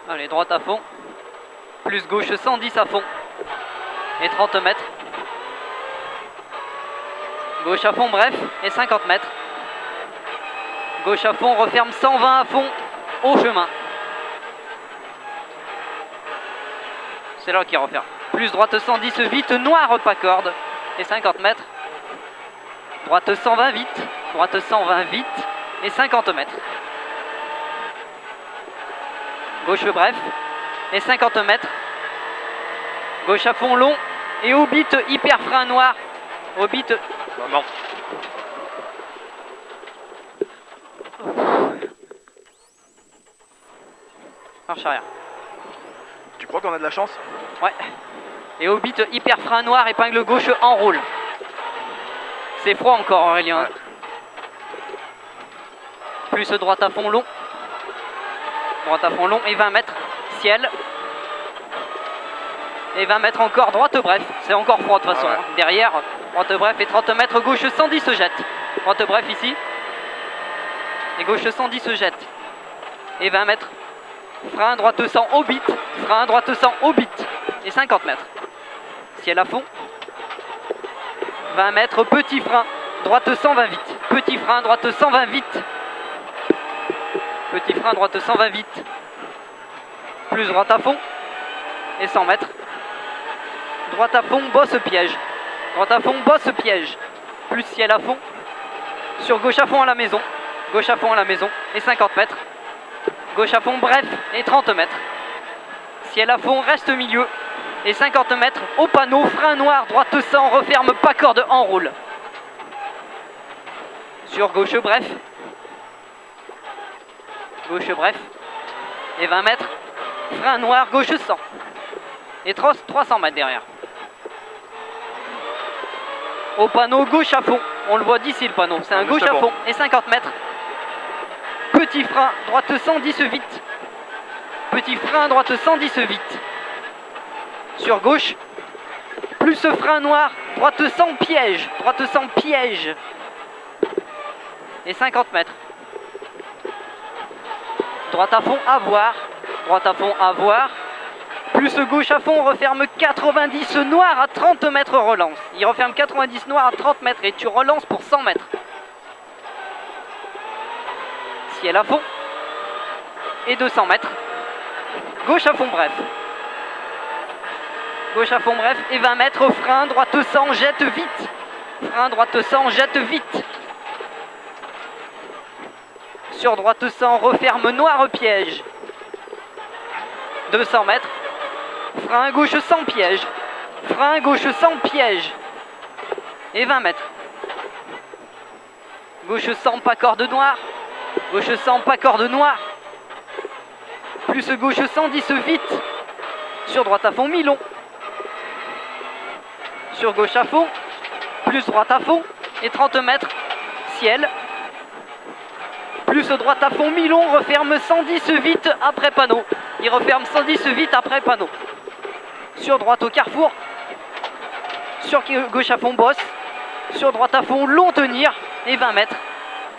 Allez, droite à fond. Plus gauche 110 à fond. Et 30 mètres. Gauche à fond, bref, et 50 mètres. Gauche à fond, referme 120 à fond, au chemin. C'est là qu'il referme. Plus droite 110 vite, noir, pas corde. Et 50 mètres. Droite 120 vite, droite 120 vite, et 50 mètres. Gauche bref, et 50 mètres. Gauche à fond long, et au bit, hyper frein noir. Au bit. Non. Marche arrière. Tu crois qu'on a de la chance? Ouais. Et au bit, hyper frein noir, épingle gauche, enroule. C'est froid encore, Aurélien. Ouais. Plus droite à fond long. Droite à fond long et 20 mètres. Ciel. Et 20 mètres encore, droite bref. C'est encore froid de toute façon. Ouais. Derrière, droite bref et 30 mètres, gauche 110 se jette. Droite bref ici. Et gauche 110 se jette. Et 20 mètres. Frein droite 100 au bit. Frein droite 100 au bit. Et 50 mètres. Ciel à fond. 20 mètres, petit frein. Droite 120 vite. Petit frein, droite 120 vite. Petit frein, droite 120 vite. Plus droite à fond. Et 100 mètres. Droite à fond, bosse piège. Droite à fond, bosse piège. Plus ciel à fond. Sur gauche à fond à la maison. Gauche à fond à la maison. Et 50 mètres. Gauche à fond, bref. Et 30 mètres. Ciel à fond, reste milieu. Et 50 mètres. Au panneau, frein noir, droite 100, referme, pas corde, enroule. Sur gauche, bref. Gauche, bref. Et 20 mètres. Frein noir, gauche 100. Et 300 mètres derrière. Au panneau, gauche à fond. On le voit d'ici le panneau. C'est un gauche à fond. Et 50 mètres. Petit frein, droite 110 vite. Petit frein, droite 110 vite. Sur gauche. Plus frein noir, droite 100 piège. Droite 100 piège. Et 50 mètres. Droite à fond, à voir. Droite à fond, à voir. Plus gauche à fond, referme 90 noir à 30 mètres, relance. Il referme 90 noir à 30 mètres et tu relances pour 100 mètres. Ciel à fond. Et 200 mètres. Gauche à fond, bref. Gauche à fond, bref. Et 20 mètres, frein, droite 100, jette vite. Frein, droite 100, jette vite. Sur droite 100, referme noir, piège. 200 mètres. Frein gauche sans piège. Frein gauche sans piège. Et 20 mètres. Gauche 100, pas corde noire. Gauche 100, pas corde noire. Plus gauche 110 vite. Sur droite à fond, mi-long. Sur gauche à fond. Plus droite à fond. Et 30 mètres. Ciel. Plus droite à fond, mi-long. Referme 110 vite après panneau. Il referme 110 vite après panneau. Sur droite au carrefour. Sur gauche à fond, bosse. Sur droite à fond, long tenir. Et 20 mètres.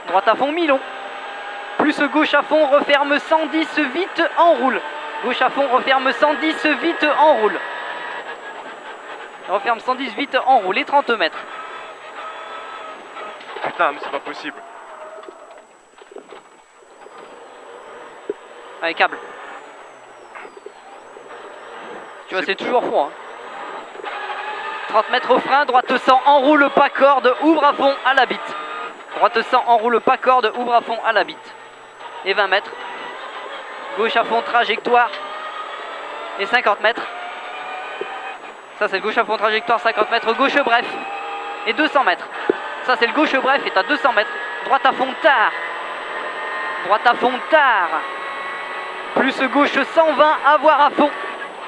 Droite à fond, mi-long. Plus gauche à fond, referme 110 vite, enroule. Gauche à fond, referme 110 vite, enroule. Referme 110 vite, enroule. Et 30 mètres. Putain, mais c'est pas possible. Allez, câble. Tu vois, c'est toujours froid. Hein. 30 mètres au frein, droite 100, enroule, pas corde, ouvre à fond à la bite. Droite 100, enroule, pas corde, ouvre à fond à la bite. Et 20 mètres. Gauche à fond, trajectoire. Et 50 mètres. Ça, c'est le gauche à fond, trajectoire, 50 mètres. Gauche, bref. Et 200 mètres. Ça, c'est le gauche, bref, et t'as 200 mètres. Droite à fond, tard. Droite à fond, tard. Plus gauche 120, avoir à fond.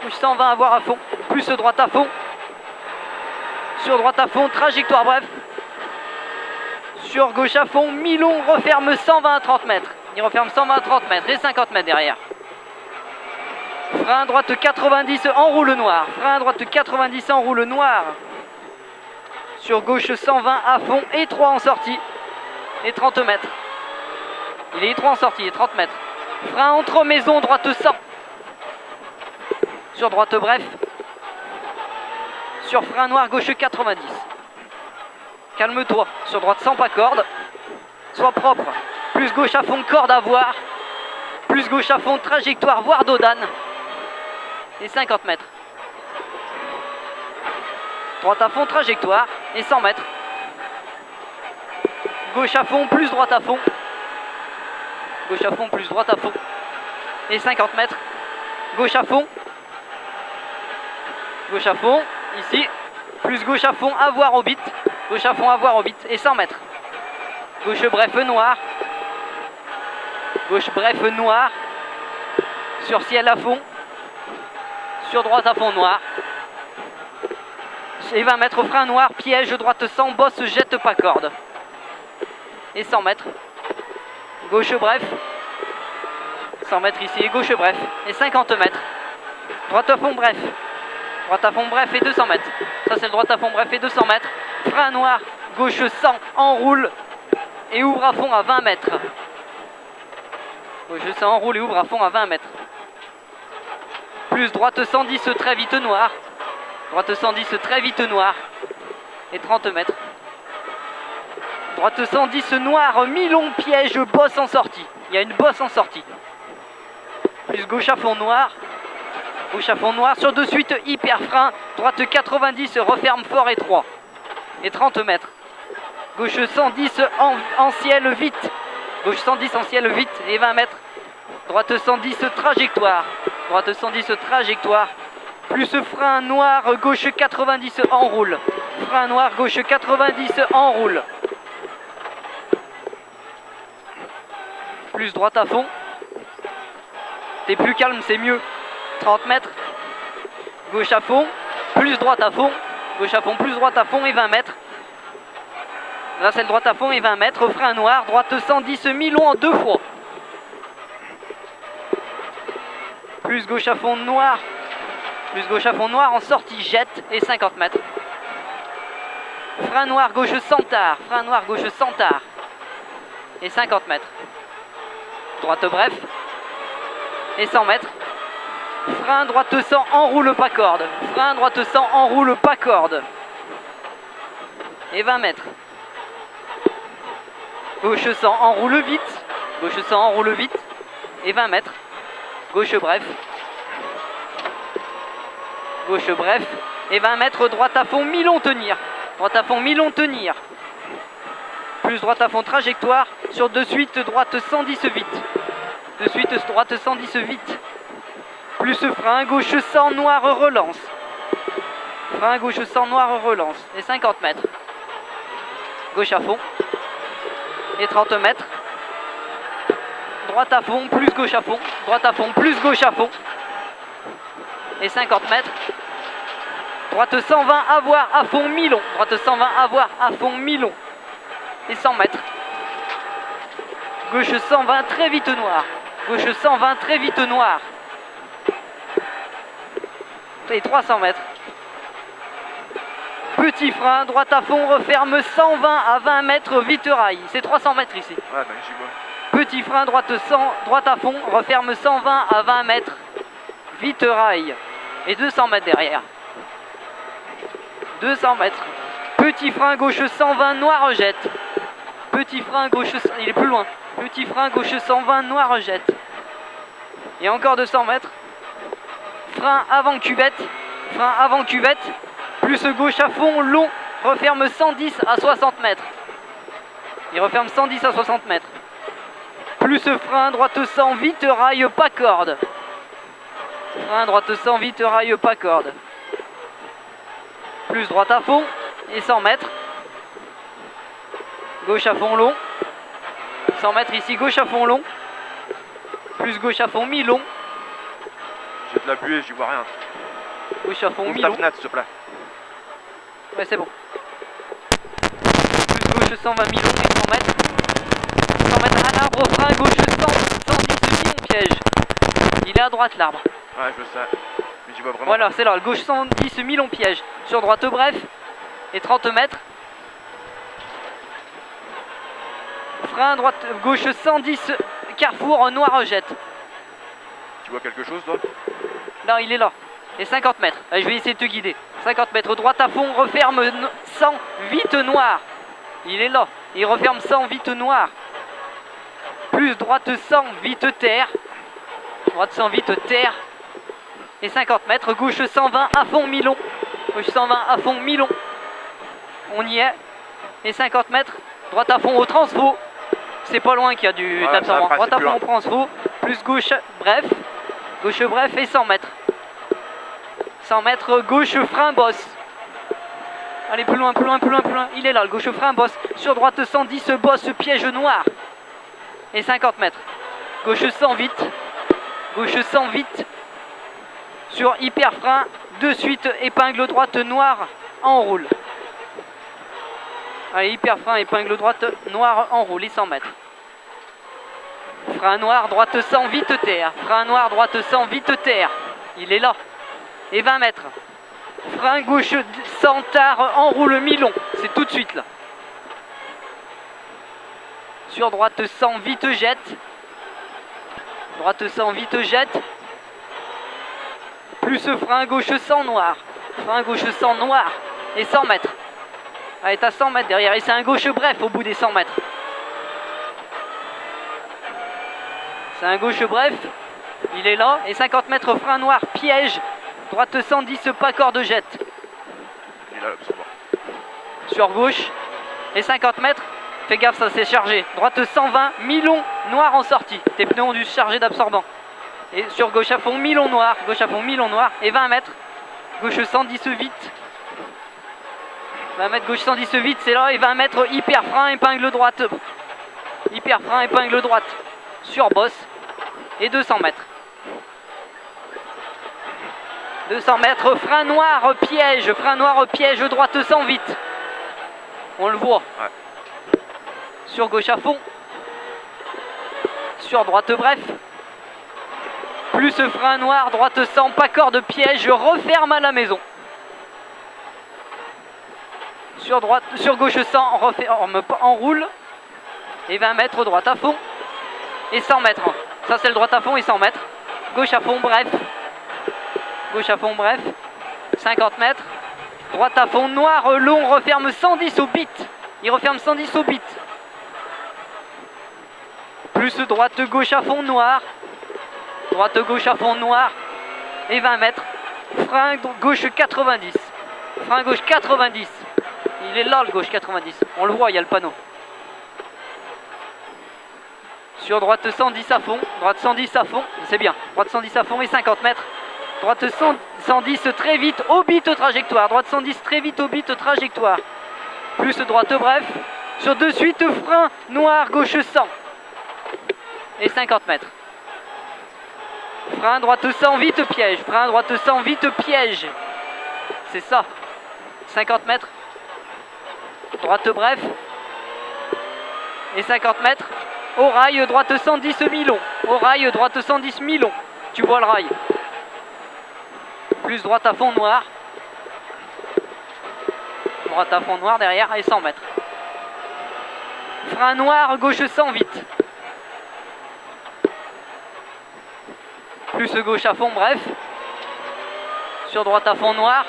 Gauche 120, avoir à fond. Plus droite à fond. Sur droite à fond, trajectoire bref. Sur gauche à fond, mi-long, referme 120 à 30 mètres. Il referme 120 à 30 mètres et 50 mètres derrière. Frein droite 90, enroule noir. Frein droite 90, enroule noir. Sur gauche 120 à fond et 3 en sortie. Et 30 mètres. Il est 3 en sortie et 30 mètres. Frein entre maison, droite 100. Sur droite bref. Sur frein noir gauche 90. Calme-toi. Sur droite sans pas corde. Sois propre. Plus gauche à fond, corde à voir. Plus gauche à fond, trajectoire, voire dodane. Et 50 mètres. Droite à fond, trajectoire. Et 100 mètres. Gauche à fond, plus droite à fond. Gauche à fond, plus droite à fond. Et 50 mètres. Gauche à fond. Gauche à fond. Ici. Plus gauche à fond, à voir au bit. Gauche à fond, à voir au bit. Et 100 mètres. Gauche bref noir. Gauche bref noir. Sur ciel à fond. Sur droite à fond noir. Et 20 mètres frein noir, piège, droite sans bosse, jette pas corde. Et 100 mètres. Gauche bref. 100 mètres ici, et gauche bref. Et 50 mètres. Droite à fond bref. Droite à fond bref et 200 mètres. Ça c'est le droite à fond bref et 200 mètres. Frein noir, gauche 100, enroule. Et ouvre à fond à 20 mètres. Gauche 100, enroule et ouvre à fond à 20 mètres. Plus droite 110, très vite noir. Droite 110, très vite noir. Et 30 mètres. Droite 110 noir, mi-long piège, bosse en sortie. Il y a une bosse en sortie. Plus gauche à fond noir. Gauche à fond noir, sur de suite hyper frein. Droite 90, referme fort et 3. Et 30 mètres. Gauche 110 en ciel vite. Gauche 110 en ciel vite et 20 mètres. Droite 110 trajectoire. Droite 110 trajectoire. Plus frein noir, gauche 90 enroule. Frein noir, gauche 90 enroule. Plus droite à fond. T'es plus calme, c'est mieux. 30 mètres. Gauche à fond. Plus droite à fond. Gauche à fond, plus droite à fond et 20 mètres. Là c'est le droite à fond et 20 mètres. Frein noir, droite 110 mi-long en 2 fois. Plus gauche à fond noir. Plus gauche à fond noir en sortie jette et 50 mètres. Frein noir gauche centard. Frein noir gauche centard. Et 50 mètres. Droite bref. Et 100 mètres. Frein droite 100 enroule pas corde. Frein droite 100 enroule pas corde. Et 20 mètres. Gauche 100 enroule vite. Gauche 100 enroule vite. Et 20 mètres. Gauche bref. Gauche bref. Et 20 mètres droite à fond mi-long tenir. Droite à fond mi-long tenir. Plus droite à fond trajectoire. Sur de suite droite 110 vite. De suite droite 110 vite. Plus frein gauche 100 noir relance. Frein gauche 100 noir relance. Et 50 mètres. Gauche à fond. Et 30 mètres. Droite à fond, plus gauche à fond. Droite à fond, plus gauche à fond. Et 50 mètres. Droite 120 à voir à fond mi-long. Droite 120 à voir à fond mi-long. Et 100 mètres. Gauche 120 très vite noir. Gauche 120 très vite noir. Et 300 mètres. Petit frein, droite à fond, referme 120 à 20 mètres, vite rail. C'est 300 mètres ici. Ouais, ben j'y vois. Petit frein, droite à fond, referme 120 à 20 mètres, vite rail. Et 200 mètres derrière. 200 mètres. Petit frein, gauche 120, noir jette. Petit frein, gauche, il est plus loin. Petit frein, gauche 120, noir jette. Et encore 200 mètres. Frein avant cuvette. Frein avant cuvette. Plus gauche à fond, long. Referme 110 à 60 mètres. Il referme 110 à 60 mètres. Plus frein, droite 100, vite rail, pas corde. Frein, droite 100, vite rail, pas corde. Plus droite à fond. Et 100 mètres. Gauche à fond long. 100 mètres ici, gauche à fond long. Plus gauche à fond mi-long. J'ai de la buée, j'y vois rien. Gauche à fond Ouvre ta mi-long. fenêtre, s'il te plaît. Ouais, c'est bon. Plus gauche 120 mi-long et 100 mètres. 100 mètres à l'arbre, frein, gauche 100, 110 mi-long piège. Il est à droite l'arbre. Ouais, je sais. Mais j'y vois vraiment. Voilà, c'est là, le gauche 110 mi-long piège. Sur droite bref. Et 30 mètres. Frein, droite, gauche 110, carrefour, noir jette. Tu vois quelque chose, toi? Là, il est là. Et 50 mètres. Allez, je vais essayer de te guider. 50 mètres, droite à fond, referme 100, vite noir. Il est là. Il referme 100, vite noir. Plus droite 100, vite terre. Droite 100, vite terre. Et 50 mètres, gauche 120 à fond mi-long. Gauche 120 à fond mi-long. On y est. Et 50 mètres, droite à fond au transfo. C'est pas loin qu'il y a du d'absorbant. Droite à fond au transfo. Plus gauche bref. Gauche bref et 100 mètres. 100 mètres, gauche frein bosse. Allez, plus loin, plus loin, plus loin, plus loin. Il est là, le gauche frein bosse. Sur droite 110, bosse, piège noir. Et 50 mètres. Gauche 100 vite. Gauche 100 vite. Sur hyper frein. De suite, épingle droite noire. Enroule. Allez, hyper frein, épingle droite noire. Enroule. Et 100 mètres. Frein noir, droite 100, vite terre. Frein noir, droite 100, vite terre. Il est là. Et 20 mètres. Frein gauche 100 tard, enroule mi-long. C'est tout de suite là. Sur droite 100, vite jette. Droite 100, vite jette. Plus frein gauche 100 noir. Frein gauche 100 noir. Et 100 mètres. Allez, t'as 100 mètres derrière. Et c'est un gauche bref au bout des 100 mètres. C'est un gauche bref. Il est là. Et 50 mètres, frein noir, piège. Droite 110, pas corde jette. Il est là, l'absorbant. Sur gauche. Et 50 mètres. Fais gaffe, ça s'est chargé. Droite 120, mi-long, noir en sortie. Tes pneus ont dû se charger d'absorbant. Et sur gauche à fond, mi-long noir. Gauche à fond, mi-long noir. Et 20 mètres. Gauche 110 vite. 20 mètres, gauche 110 vite, c'est là. Et 20 mètres, hyper frein, épingle droite. Hyper frein, épingle droite. Sur bosse. Et 200 mètres. 200 mètres, frein noir, piège, droite 100 vite. On le voit. Ouais. Sur gauche à fond. Sur droite bref. Plus frein noir, droite 100, pas corde, piège, referme à la maison. Sur droite, sur gauche 100, referme, enroule. Et 20 mètres, droite à fond. Et 100 mètres. Ça c'est le droite à fond et 100 mètres. Gauche à fond, bref. Gauche à fond, bref. 50 mètres. Droite à fond, noir, long, referme 110 au bit. Il referme 110 au bit. Plus droite, gauche à fond, noir. Droite, gauche à fond, noir. Et 20 mètres. Frein gauche 90. Frein gauche 90. Il est là le gauche 90. On le voit, il y a le panneau. Sur droite 110 à fond. Droite 110 à fond. C'est bien. Droite 110 à fond et 50 mètres. Droite 110 très vite au bit trajectoire. Droite 110 très vite au bit trajectoire. Plus droite bref. Sur de suite frein noir gauche 100. Et 50 mètres. Frein droite 100 vite piège. Frein droite 100 vite piège. C'est ça. 50 mètres. Droite bref. Et 50 mètres. Au rail droite 110 mi-long. Au rail droite 110 mi-long. Tu vois le rail. Plus droite à fond noir. Droite à fond noir derrière et 100 mètres. Frein noir, gauche 100 vite. Plus gauche à fond, bref. Sur droite à fond noir.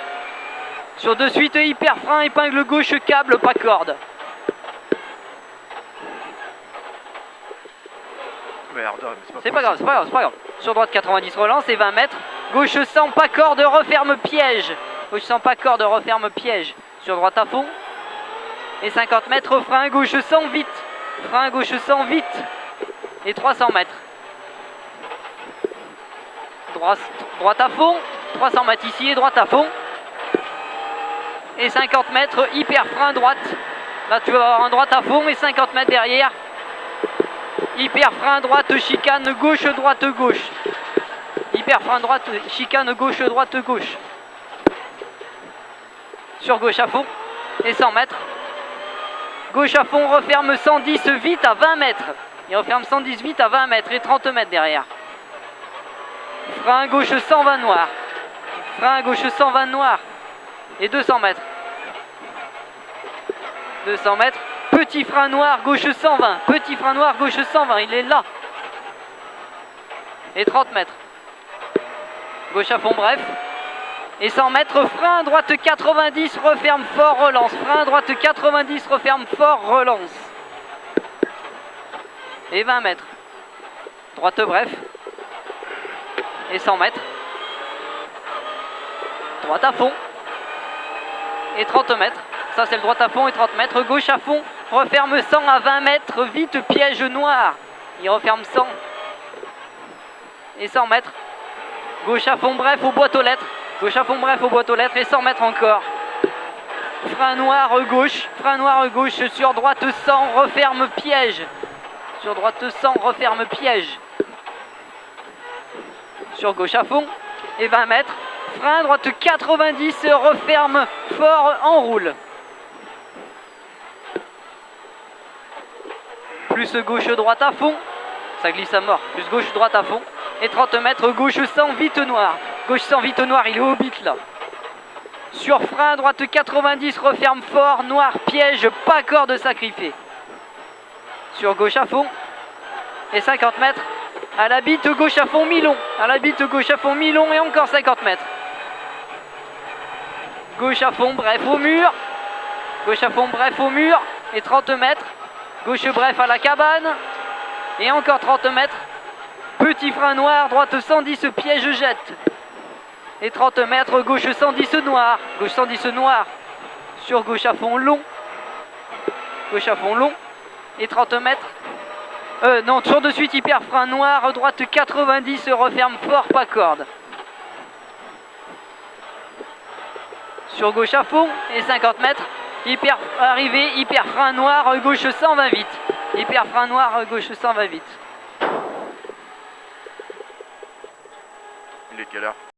Sur de suite, hyper frein, épingle gauche, câble, pas corde. Merde, c'est pas grave, c'est pas grave, c'est pas grave. Sur droite 90 relance et 20 mètres. Gauche 100, pas corde, referme piège. Gauche 100, pas corde, referme piège. Sur droite à fond. Et 50 mètres, frein gauche 100 vite. Frein gauche 100 vite. Et 300 mètres. Droite à fond. 300 mètres ici et droite à fond. Et 50 mètres, hyper frein droite. Là tu vas avoir un droite à fond et 50 mètres derrière. Hyper frein droite, chicane gauche, droite, gauche. Hyper frein droite, chicane gauche, droite, gauche. Sur gauche à fond. Et 100 mètres. Gauche à fond, referme 110 vite à 20 mètres. Il referme 110 vite à 20 mètres et 30 mètres derrière. Frein gauche 120 noir. Frein gauche 120 noir. Et 200 mètres. 200 mètres. Petit frein noir, gauche 120. Petit frein noir, gauche 120. Il est là. Et 30 mètres. Gauche à fond, bref. Et 100 mètres, frein, droite 90, referme fort, relance. Frein, droite 90, referme fort, relance. Et 20 mètres. Droite bref. Et 100 mètres. Droite à fond. Et 30 mètres. Ça c'est le droite à fond et 30 mètres. Gauche à fond. Referme 100 à 20 mètres. Vite, piège noir. Il referme 100. Et 100 mètres. Gauche à fond bref aux boîtes aux lettres. Gauche à fond bref aux boîtes aux lettres. Et 100 mètres encore. Frein noir gauche. Frein noir gauche sur droite 100. Referme piège. Sur droite 100. Referme piège. Sur gauche à fond. Et 20 mètres. Frein droite 90. Referme fort. Enroule. Plus gauche droite à fond. Ça glisse à mort. Plus gauche droite à fond. Et 30 mètres, gauche 100, vite noir. Gauche 100, vite noir, il est au bit là. Sur frein, droite 90, referme fort, noir, piège, pas corde sacrifiée. Sur gauche à fond. Et 50 mètres. À la bite, gauche à fond, mi-long. À la bite, gauche à fond, mi-long et encore 50 mètres. Gauche à fond, bref au mur. Gauche à fond, bref au mur. Et 30 mètres. Gauche bref à la cabane. Et encore 30 mètres. Petit frein noir, droite 110, piège jette. Et 30 mètres, gauche 110 noir. Gauche 110 noir. Sur gauche à fond long. Gauche à fond long. Et 30 mètres. Non, tour de suite, hyper frein noir. Droite 90, referme fort, pas corde. Sur gauche à fond. Et 50 mètres. Hyper arrivé, hyper frein noir. Gauche 100 va vite. Hyper frein noir, gauche 100 va vite. Il est quelle heure?